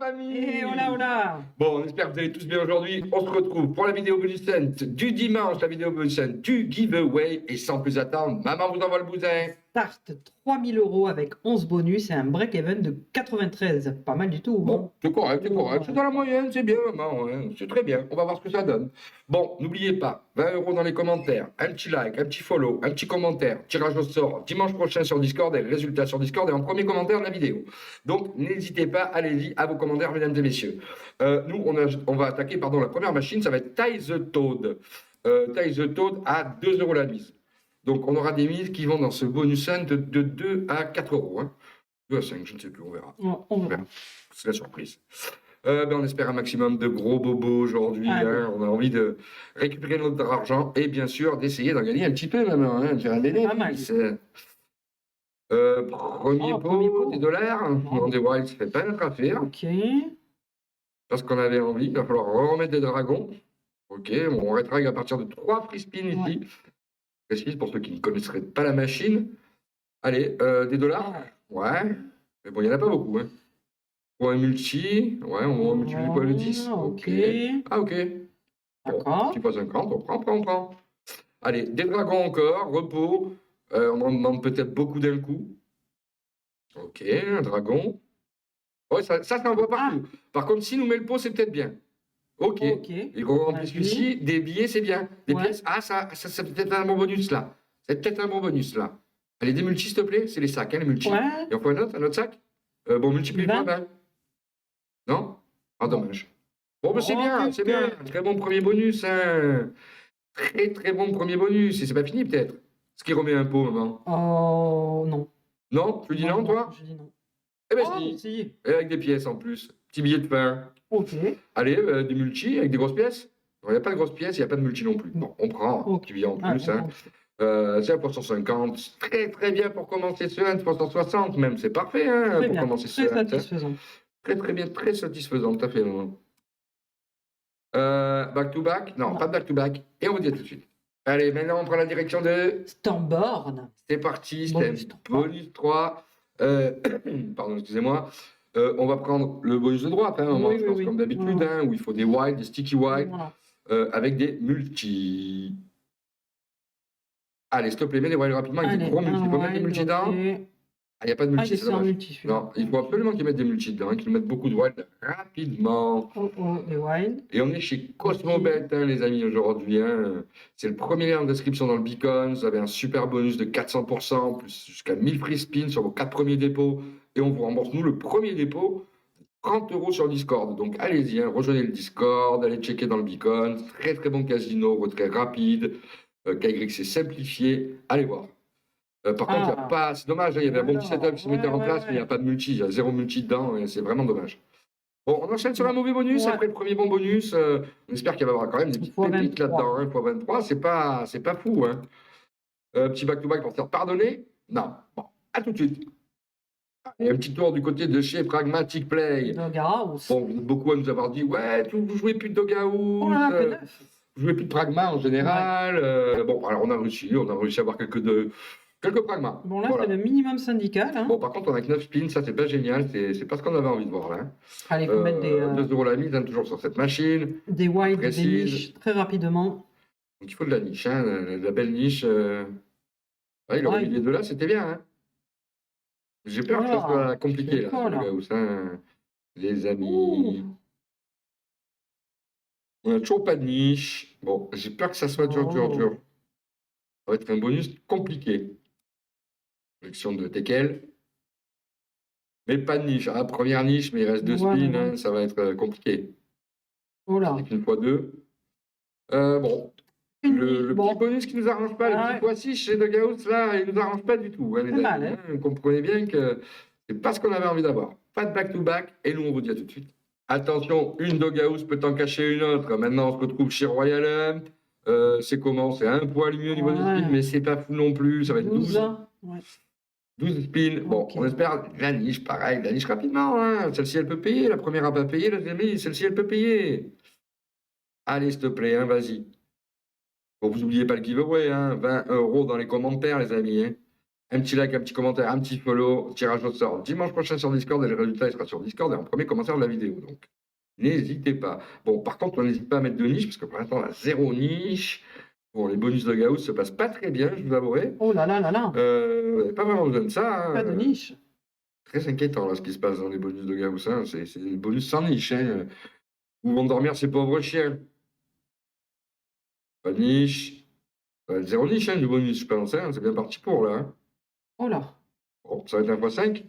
amis! Et hola! Bon, on espère que vous allez tous bien aujourd'hui. On se retrouve pour la vidéo bonus scène du dimanche, la vidéo bonus scène du giveaway. Et sans plus attendre, maman vous envoie le bousin. Start 3000 € avec 11 bonus et un break-even de 93. Pas mal du tout. Bon, c'est correct, c'est correct. Ouais. C'est dans la moyenne, c'est bien, maman. Hein. C'est très bien. On va voir ce que ça donne. Bon, n'oubliez pas, 20 € dans les commentaires, un petit like, un petit follow, un petit commentaire, tirage au sort dimanche prochain sur Discord et le résultat sur Discord et en premier commentaire de la vidéo. Donc, n'hésitez pas, allez-y, à vos commentaires, mesdames et messieurs. Nous, on va attaquer, la première machine, ça va être Ty the Toad. Ty the Toad à 2 € la mise. Donc, on aura des mises qui vont dans ce bonus hunt de 2 à 4 €. Hein. 2 à 5, je ne sais plus, on verra. On verra. C'est la surprise. On espère un maximum de gros bobos aujourd'hui. Hein. On a envie de récupérer notre argent et bien sûr d'essayer d'en gagner un petit peu même, hein, de faire un bénéfice. Premier pot, des dollars. Dans des wilds, ça fait pas notre affaire. Ok. Parce qu'on avait envie, il va falloir remettre des dragons. Ok, on rétrague à partir de 3 free spins ici. Précise pour ceux qui ne connaisseraient pas la machine. Allez, des dollars. Ouais. Mais bon, il n'y en a pas beaucoup. Hein. Pour un multi, ouais, on multiplie quoi le 10. Ok. Ah, ok. Bon, petit fois 50, on prend. Allez, des dragons encore, repos. On en demande peut-être beaucoup d'un coup. Ok, un dragon. Ouais, ça envoie partout. Par contre, si nous met le pot, c'est peut-être bien. Ok. Et en plus ici, des billets, c'est bien. Des pièces, ça c'est peut-être un bon bonus là. C'est peut-être un bon bonus là. Allez, des multis, s'il te plaît. C'est les sacs, hein, les multis. Et on fait un autre sac. Bon, multiplie par 20. Non? Ah, dommage. Bon, mais c'est bien, c'est bien. Très bon premier bonus. Hein. Très bon premier bonus. Et c'est pas fini, peut-être. Ce qui remet un pot, maman. Oh, non. Non? Tu dis non, toi? Je dis non. Eh ben, si. Et avec des pièces en plus. Petit billet de pain. Ok. Allez, des multis avec des grosses pièces. Il n'y a pas de grosses pièces, il n'y a pas de multi non plus. Bon, on prend un petit billet en plus. Hein. C'est un pour 150. Très bien pour commencer ce hunt, pour 160 même. C'est parfait hein, pour commencer ce hunt. Très satisfaisant. Très bien, très satisfaisant, tout à fait. Back to back? Non, pas back to back. Et on vous dit à tout de suite. Allez, maintenant on prend la direction de Stormborn. C'est parti, c'est bonus 3. Pardon, excusez-moi. On va prendre le bonus de droite, hein, je pense, comme d'habitude, hein, où il faut des wild, des sticky wild, avec des multi. Allez, s'il te plaît, mets les wild rapidement avec des gros multi. Il faut mettre des multi dedans. Ah, il n'y a pas de multi, c'est dommage. Non, il faut absolument qu'ils mettent des multi dedans, qu'ils mettent beaucoup de wild rapidement. Des wild. Et on est chez Cosmobet, hein, les amis, aujourd'hui. Hein. C'est le premier lien en description dans le beacon. Vous avez un super bonus de 400%, plus jusqu'à 1000 free spins sur vos 4 premiers dépôts. Et on vous rembourse, nous, le premier dépôt, 30 € sur Discord. Donc allez-y, hein, rejoignez le Discord, allez checker dans le beacon. Très bon casino, retrait rapide. KY c'est simplifié. Allez voir. Par contre, il n'y a pas. C'est dommage, hein, il y avait un bon petit setup qui se mettait en place, mais il n'y a pas de multi. Il y a 0 multi dedans, et c'est vraiment dommage. Bon, on enchaîne sur un mauvais bonus. Après le premier bon bonus, on espère qu'il va y avoir quand même des petites pépites là-dedans. Hein, x23, c'est pas fou. Hein. Petit back-to-back pour se faire pardonner. Non. Bon, à tout de suite. Et un petit tour du côté de chez Pragmatic Play. Doghouse. Bon, beaucoup à nous avoir dit ouais, vous jouez plus de Doghouse. Vous jouez plus de Pragma en général. Bon, alors on a réussi à avoir quelques pragmas. Bon, là, c'est le minimum syndical. Hein. Bon, par contre, on a que 9 spins, ça, c'est pas génial. C'est pas ce qu'on avait envie de voir, là. Allez, il faut mettre des... 2 € la mise, hein, toujours sur cette machine. Des wild, des niches, très rapidement. Donc, il faut de la niche, hein, la belle niche. Ouais, il aurait mis les deux là, c'était bien, hein. J'ai peur que ça soit compliqué, là, hein, les amis. On a toujours pas de niche. Bon, j'ai peur que ça soit dur. Ça va être un bonus compliqué. Collection de Tekel. Mais pas de niche. Ah, première niche, mais il reste 2 spins. Hein, ça va être compliqué. Avec une fois 2. Bon. Le petit bonus qui nous arrange pas, le petit fois 6 chez Doghouse, là, il nous arrange pas du tout. Hein, les amis, hein. Vous comprenez bien que c'est pas ce qu'on avait envie d'avoir. Pas de back-to-back. Et nous, on vous dit à tout de suite. Attention, une Doghouse peut en cacher une autre. Maintenant, on se retrouve chez Royal Hunt. C'est comment? C'est un poil mieux au niveau des spins, mais c'est pas fou non plus. Ça va être 12. 12 spins. Bon, on espère la niche, pareil. La niche rapidement. Hein. Celle-ci, elle peut payer. La première n'a pas payé. La deuxième, celle-ci, elle peut payer. Allez, s'il te plaît, hein, vas-y. Bon, vous n'oubliez pas le giveaway. Hein. 20 € dans les commentaires, les amis. Hein. Un petit like, un petit commentaire, un petit follow, tirage au sort dimanche prochain sur Discord et le résultat il sera sur Discord et en premier commentaire de la vidéo. Donc, n'hésitez pas. Bon, par contre, on n'hésite pas à mettre de niche parce que pour l'instant, on a 0 niche. Bon, les bonus de Gauss se passent pas très bien, je vous avouerai. Oh là là là là. Vous n'avez pas vraiment besoin de ça. Pas de niche. Très inquiétant là, ce qui se passe dans les bonus de Gauss. Hein. C'est des bonus sans niche. Hein. Où vont dormir ces pauvres chiens. Pas de niche. 0 niche, hein, du bonus, je pense. Hein. C'est bien parti pour là. Hein. Oh là. Bon, ça va être un x5.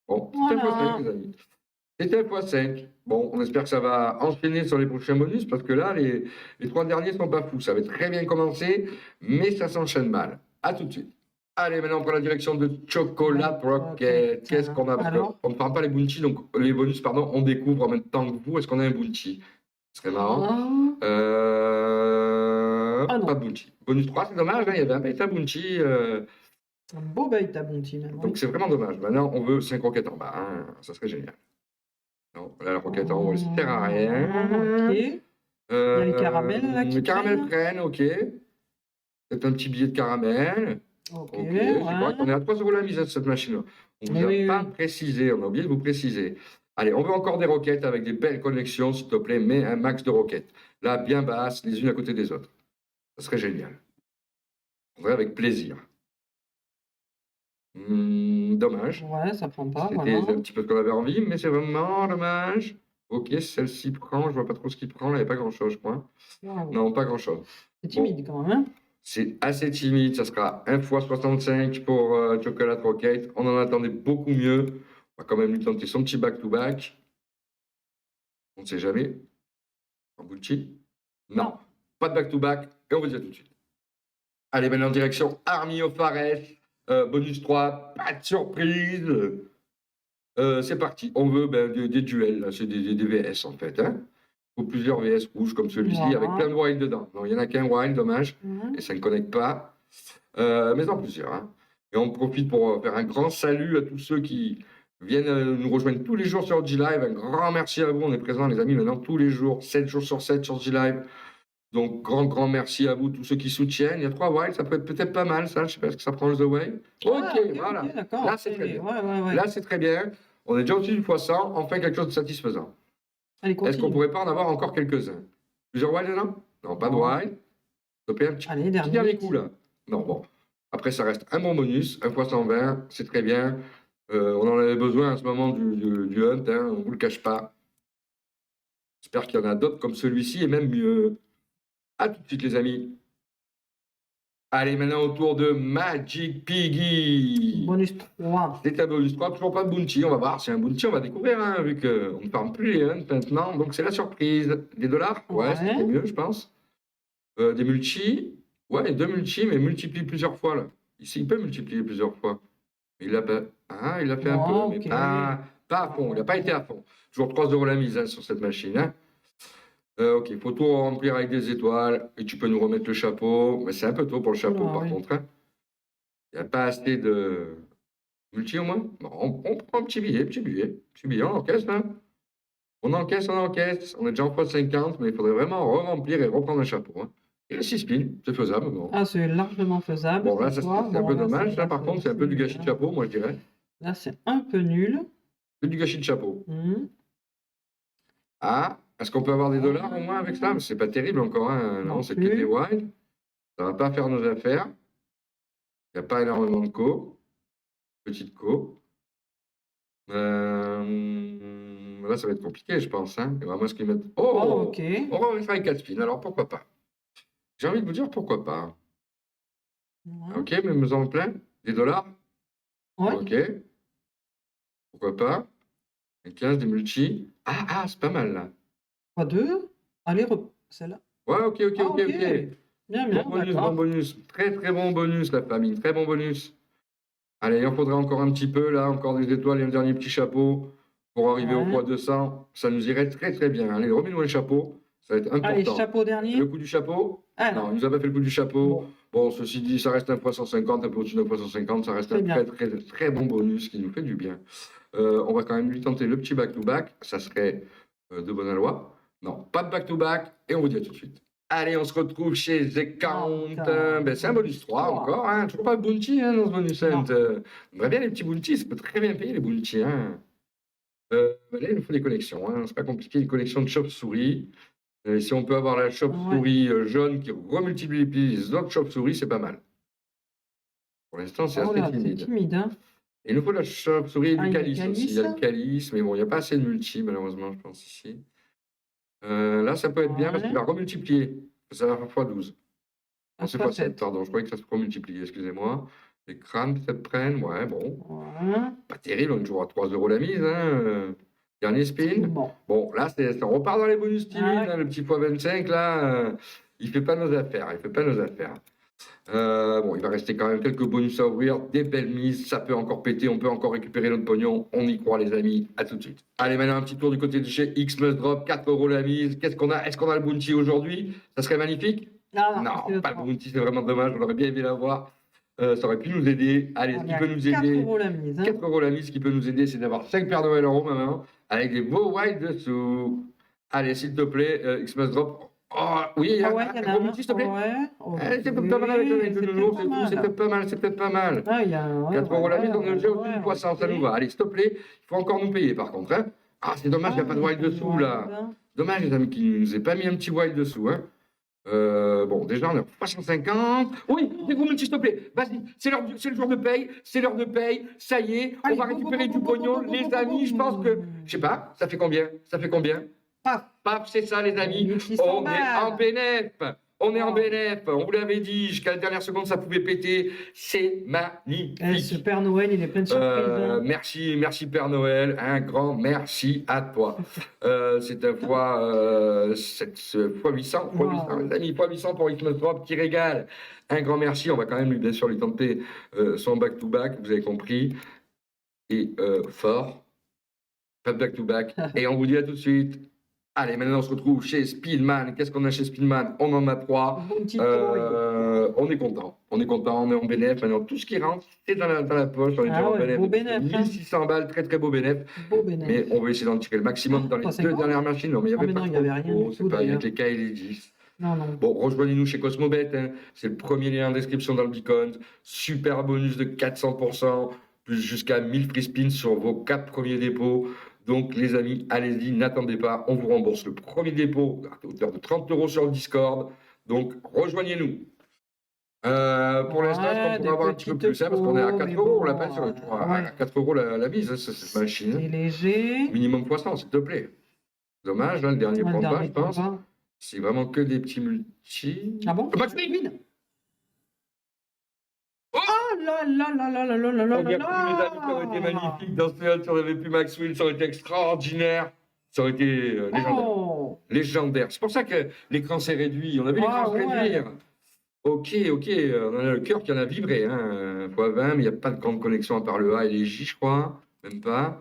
Bon, c'est un Voilà. x5, les amis. C'est un x5. Bon, on espère que ça va enchaîner sur les prochains bonus parce que là, les 3 derniers sont pas fous. Ça va très bien commencer, mais ça s'enchaîne mal. À tout de suite. Allez, maintenant on prend la direction de Chocolate Rocket. Qu'est-ce qu'on a? Parce Alors qu'on ne prend pas les bounty, donc les bonus, pardon, on découvre en même temps que vous. Est-ce qu'on a un bounty? Ce serait marrant. Ah. Ah non. Pas de bounty. Bonus 3, c'est dommage, hein, il y avait un bêta bounty. Un beau bêta bounty même. Donc c'est vraiment dommage. Maintenant, on veut 5 roquettes en bas. Hein. Ça serait génial. Non, là, la roquette en haut, elle ne sert à rien. Ok. Il y a les caramels là qui Les caramels traînent. prennent, ok. Peut-être un petit billet de caramel. Ok. Ok, Ouais. c'est correct. On est à 3 € la mise de cette machine-là. On ne vous a Oui, pas oui. précisé, on a oublié de vous préciser. Allez, on veut encore des roquettes avec des belles connexions, s'il te plaît, mais un max de roquettes. Là, bien basses, les unes à côté des autres. Ça serait génial. On ferait avec plaisir. Dommage. Ouais, ça prend pas. C'était Voilà. un petit peu ce qu'on avait envie, mais c'est vraiment dommage. Ok, celle-ci prend, je vois pas trop ce qu'il prend, là, il n'y a pas grand-chose, je crois. Wow. Non, pas grand-chose. C'est timide quand même. Hein. C'est assez timide, ça sera 1 x 65 pour Chocolate Rocket. On en attendait beaucoup mieux. On va quand même lui tenter son petit back-to-back. On ne sait jamais. En Gucci. Non, pas de back-to-back. Et on vous dit à tout de suite. Allez, maintenant en direction Army of Ares. Bonus 3, pas de surprise. C'est parti. On veut des duels, c'est des VS en fait. Hein. Il faut plusieurs VS rouges comme celui-ci Voilà. avec plein de wild dedans. Non, il n'y en a qu'un wild, dommage. Et ça ne connecte pas. Mais en plusieurs. Hein. Et on profite pour faire un grand salut à tous ceux qui viennent nous rejoindre tous les jours sur G-Live. Un grand merci à vous. On est présents, les amis, maintenant tous les jours, 7 jours sur 7 sur G-Live. Donc, grand merci à vous, tous ceux qui soutiennent. Il y a 3 wilds, ça peut être peut-être pas mal, ça. Je ne sais pas ce que ça prend le The Way. Ok, voilà. Okay, d'accord. Là, c'est très bien. Ouais. Là, c'est très bien. On est déjà au-dessus du x100. Enfin, quelque chose de satisfaisant. Allez, Est-ce qu'on ne pourrait pas en avoir encore quelques-uns? Plusieurs wilds, non? Non, pas de wild. Un petit Allez, dernier coup, là. Non, bon. Après, ça reste un bon bonus, 1 x 120, c'est très bien. On en avait besoin à ce moment du hunt, hein, on ne vous le cache pas. J'espère qu'il y en a d'autres comme celui-ci et même mieux. A tout de suite, les amis. Allez, maintenant au tour de Magic Piggy. Bonus 3. C'est un bonus 3, toujours pas de bounty. On va voir si un bounty, on va découvrir, hein, vu qu'on ne parle plus les hunts maintenant. Donc, c'est la surprise. Des dollars? Ouais, c'était mieux, je pense. Des multis? Ouais, 2 multis, mais multiplie plusieurs fois, là. Ici, il peut multiplier plusieurs fois. Il a, il a fait un peu, mais pas à fond. Il n'a pas été à fond. Toujours 3 € la mise hein, sur cette machine. Hein. Ok, il faut tout remplir avec des étoiles. Et tu peux nous remettre le chapeau. Mais c'est un peu tôt pour le chapeau, par contre. Hein. Il n'y a pas assez de multi au moins. Bon, on prend un petit billet, on encaisse. Hein. On encaisse. On est déjà en x50, mais il faudrait vraiment remplir et reprendre un chapeau. Hein. Et le 6 spins, c'est faisable. Bon. Ah, c'est largement faisable. Bon, là, c'est un peu dommage. Là, par contre, c'est un peu du gâchis de chapeau, moi, je dirais. Là, c'est un peu nul. C'est du gâchis de chapeau. Ah, est-ce qu'on peut avoir des dollars au moins avec ça? C'est pas terrible encore. Hein. Non, c'est que des wild. Ça va pas faire nos affaires. Il n'y a pas énormément de co. Petite co. Là, ça va être compliqué, je pense. Hein. Il va moins ce qu'ils mettent. Oh, ok. On va faire les 4 spins, alors pourquoi pas? J'ai envie de vous dire pourquoi pas. Ok, mais me en plein. Des dollars? Ouais. Ok. Pourquoi pas? Les 15, des multis. Ah, c'est pas mal là. Pas 2. Allez, celle-là. Ouais, ok. Bien, bon bonus. Très bon bonus, la famille. Très bon bonus. Allez, il en faudrait encore un petit peu, là. Encore des étoiles et un dernier petit chapeau pour arriver au x200. Ça nous irait très bien. Allez, remets-nous le chapeau. Ça va être important. Allez, chapeau dernier. Le coup du chapeau? Non, il nous a pas fait le coup du chapeau. Bon, ceci dit, ça reste un x 150, un peu au-dessus d'un x 150. Ça reste un très bon bonus qui nous fait du bien. On va quand même lui tenter le petit back-to-back. Ça serait de bonne loi. Non, pas de back-to-back. Et on vous dit à tout de suite. Allez, on se retrouve chez The Count. Ben, c'est un bonus 3 3. encore. Hein. Toujours pas de bounty hein, dans ce bonus Non. hunt. On aimerait bien les petits bounties, ça peut très bien payer les bounties. Hein. Là, il nous faut des collections. Hein. C'est pas compliqué, une collection de chauves-souris. Si on peut avoir la chauve-souris jaune qui remultiplie les autres chauves-souris, c'est pas mal. Pour l'instant, c'est assez C'est timide. timide, hein. Et il nous faut la chauve-souris et Ah, du il y a le calice aussi. calice. Il y a le calice, mais bon, il n'y a pas assez de multi, malheureusement, je pense, ici. Là, ça peut être bien parce qu'il va remultiplier. Ça va faire x12. Non, c'est x7, pardon. Je croyais que ça se remultipliait, excusez-moi. Les crânes, peut-être prennent. Ouais, bon. Voilà. Pas terrible, on est toujours à 3 € la mise. Hein. Dernier spin. Bon, là, on repart dans les bonus timides. Hein, le petit x25, là, il fait pas nos affaires. Il fait pas nos affaires. Bon, il va rester quand même quelques bonus à ouvrir, des belles mises, ça peut encore péter, on peut encore récupérer notre pognon, on y croit les amis, à tout de suite. Allez, maintenant un petit tour du côté de chez X Must Drop, 4 € la mise, qu'est-ce qu'on a? Est-ce qu'on a le bounty aujourd'hui? Ça serait magnifique? Non, pas le bounty, c'est vraiment dommage, on aurait bien aimé l'avoir. Ça aurait pu nous aider. Allez, ce qui peut nous aider, 4 € la mise. Hein. 4 € la mise, ce qui peut nous aider, c'est d'avoir 5 paires de Noël en haut maintenant, avec des beaux white dessous. Allez, s'il te plaît, X Must Drop. Oh, oui, il y a un bounty, s'il te plaît. C'est pas mal avec le nounours et tout, c'est peut-être pas mal. 4 € la mise, on a déjà au-dessus de 300, ça nous va. Allez, s'il te plaît, il faut encore nous payer par contre. Hein. Ah, c'est dommage, il n'y a pas de wild dessous là. Dommage, les amis, qu'il ne nous ait pas mis un petit wild dessous. Hein. Bon, déjà, on est à 350. Oui, des gros multi, s'il te plaît. Vas-y, c'est le jour de paye, c'est l'heure de paye. Ça y est, on va récupérer du pognon. Les amis, je pense que, je sais pas, ça fait combien? Paf, c'est ça, les amis. On est en bénéf. On est en bénéf. On vous l'avait dit, jusqu'à la dernière seconde, ça pouvait péter. C'est magnifique. Ce Père Noël, il est plein de surprises. Hein. Merci Père Noël. Un grand merci à toi. C'est un fois 800, les amis, fois 800 pour X Must Drop qui régale. Un grand merci. On va quand même, bien sûr, lui tenter son back-to-back, vous avez compris. Et fort. Pas de back-to-back. Et on vous dit à tout de suite. Allez, maintenant on se retrouve chez Spillman. Qu'est-ce qu'on a chez Spillman? On en a 3. On est content. On est en bénéf. Maintenant, tout ce qui rentre, c'est dans la poche. On est déjà en bénéf. 1600 balles, très très beau bénéf. Mais on va essayer d'en tirer le maximum dans les 2 dernières machines. Non, mais il n'y avait rien. C'est pas avec les K et les 10. Non. Bon, rejoignez-nous chez Cosmobet. Hein. C'est le premier lien en description dans le beacon. Super bonus de 400%, plus jusqu'à 1000 free spins sur vos 4 premiers dépôts. Donc, les amis, allez-y, n'attendez pas. On vous rembourse le premier dépôt à hauteur de 30 € sur le Discord. Donc, rejoignez-nous. Pour l'instant, je pense qu'on va avoir un petit peu plus, hein, parce qu'on est à 4 €. On l'appelle sur à 4 € la mise, hein, cette machine. C'est léger. Minimum 300, s'il te plaît. Dommage, là, le dernier point de bas, je pense. C'est vraiment que des petits multis. Ah bon? Max Win. Oh là là là là là là là là les amis, ça aurait été magnifique dans ce hunt, si on avait pu Max Win, ça aurait été extraordinaire. Ça aurait été légendaire. Légendaire. C'est pour ça que l'écran s'est réduit. On a vu l'écran se réduire. Ok. On a le cœur qui en a vibré. Hein. x20, mais il n'y a pas de grande connexion à part le A et les J, je crois. Même pas.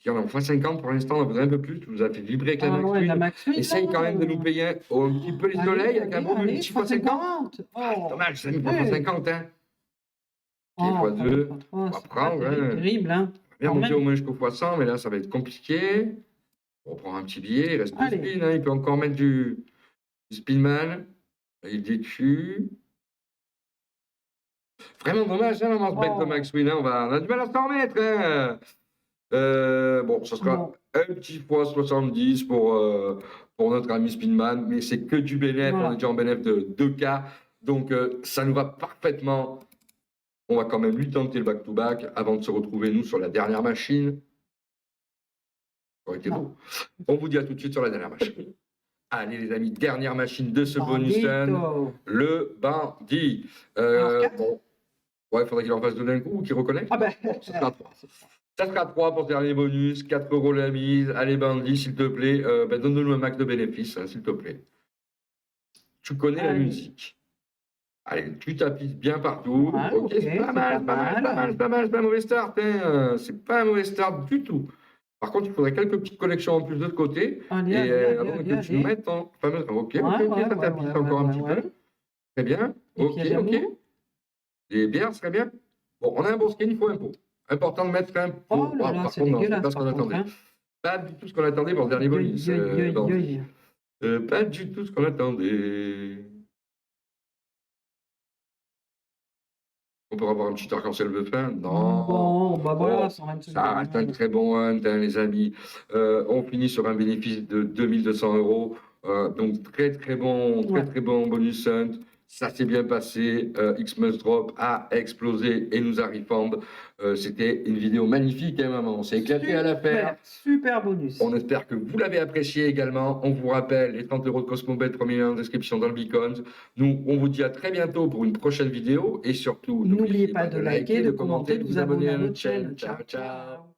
Il y en a x50 pour l'instant, on en voudrait un peu plus. Tu nous as fait vibrer avec la Max Win. Essaye quand même de nous payer un petit peu les soleils avec un bon multi x50. Dommage, ça nous prend x50. Hein. x2. On va prendre. C'est terrible. Hein. Bien monter au moins jusqu'au x100, mais là, ça va être compliqué. On prend un petit billet, il reste 2 spins. Hein. Il peut encore mettre du Spinman. Il détue. Vraiment dommage, hein, on se bête de Max Win. Hein. On a du mal à s'en remettre. Hein. Bon, ça sera un petit x70 pour notre ami Spinman, mais c'est que du bénéf. On est déjà en bénéf de 2K. Donc, ça nous va parfaitement. On va quand même lui tenter le back-to-back avant de se retrouver, nous, sur la dernière machine. Ça aurait été beau. On vous dit à tout de suite sur la dernière machine. Allez, les amis, dernière machine de ce bonus hunt, le bandit. Bon. Ouais, il faudrait qu'il en fasse deux d'un coup ou qu'il reconnecte. Bon, ça sera 3. Ça sera 3 pour ce dernier bonus. 4 € la mise. Allez, bandit, s'il te plaît. Donne-nous un max de bénéfices, hein, s'il te plaît. Tu connais la musique. Allez, tu tapisses bien partout. Ok, c'est pas mal, c'est pas un mauvais start. Hein. C'est pas un mauvais start du tout. Par contre, il faudrait quelques petites collections en plus de l'autre côté. Avant que tu nous mettes en fameux. Ok, ça tapisse encore un petit peu. Très bien. Ok. Les bières serait bien. Bon, on a un bon skin, il faut un pot. Important de mettre un pot. Par contre, non, c'est pas ce qu'on attendait. Pas du tout ce qu'on attendait pour le dernier bonus. Pas du tout ce qu'on attendait. On peut avoir un petit arc-en-ciel de fin? Non. Bon, bah voilà, Oh, sans rien de ça reste un surprenant. très bon hunt, hein, les amis. On finit sur un bénéfice de 2200 €. Donc très Ouais. bon bonus hunt. Ça s'est bien passé. Xmas Drop a explosé et nous a refund. C'était une vidéo magnifique, hein, maman. On s'est éclaté à la faire. Super bonus. On espère que vous l'avez apprécié également. On vous rappelle les 30 € de Cosmobet, premier lien en description dans le Beacons. Nous, on vous dit à très bientôt pour une prochaine vidéo et surtout, N'oubliez pas de liker, de commenter, de vous abonner à notre chaîne. Ciao, ciao.